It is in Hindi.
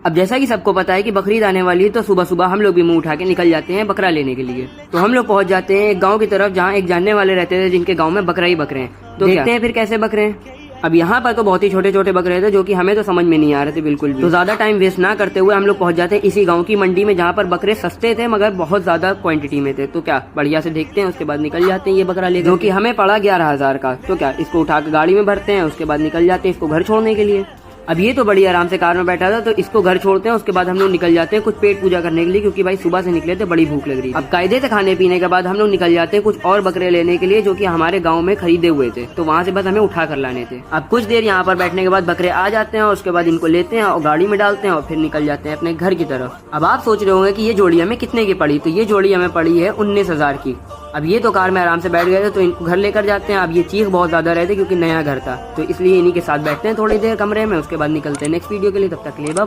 अब जैसा कि सबको पता है कि बकरीद आने वाली है, तो सुबह सुबह हम लोग भी मुंह उठा के निकल जाते हैं बकरा लेने के लिए। तो हम लोग पहुंच जाते हैं एक गांव की तरफ, जहां एक जानने वाले रहते थे जिनके गांव में बकरा ही बकरे हैं। तो देखते हैं फिर कैसे बकरे हैं। अब यहाँ पर तो बहुत ही छोटे छोटे बकरे थे, जो कि हमें तो समझ में नहीं आ रहे थे बिल्कुल भी। तो ज्यादा टाइम वेस्ट ना करते हुए हम लोग पहुंच जाते हैं इसी गांव की मंडी में, जहाँ पर बकरे सस्ते थे मगर बहुत ज्यादा क्वांटिटी में थे। तो क्या बढ़िया से देखते हैं, उसके बाद निकल जाते हैं ये बकरा लेकर, जो कि हमें पड़ा 11,000 का। तो क्या इसको उठा के गाड़ी में भरते हैं, उसके बाद निकल जाते हैं इसको घर छोड़ने के लिए। अब ये तो बड़ी आराम से कार में बैठा था, तो इसको घर छोड़ते हैं। उसके बाद हम लोग निकल जाते हैं कुछ पेट पूजा करने के लिए, क्योंकि भाई सुबह से निकले थे, बड़ी भूख लग रही। अब कायदे से खाने पीने के बाद हम लोग निकल जाते हैं कुछ और बकरे लेने के लिए, जो कि हमारे गांव में खरीदे हुए थे। तो वहां से बस हमें उठा कर लाने थे। अब कुछ देर यहाँ पर बैठने के बाद बकरे आ जाते हैं, और उसके बाद इनको लेते हैं और गाड़ी में डालते हैं और फिर निकल जाते हैं अपने घर की तरफ। अब आप सोच रहे होंगे कि ये जोड़ी हमें कितने की पड़ी। तो ये जोड़ी हमें पड़ी है 19,000 की। अब ये तो कार में आराम से बैठ गए थे, तो इनको घर लेकर जाते हैं। अब ये चीख बहुत ज्यादा रहे थे, क्योंकि नया घर था, तो इसलिए इन्हीं के साथ बैठते हैं थोड़ी देर कमरे में। उसके बाद निकलते हैं नेक्स्ट वीडियो के लिए। तब तक के लिए बाय।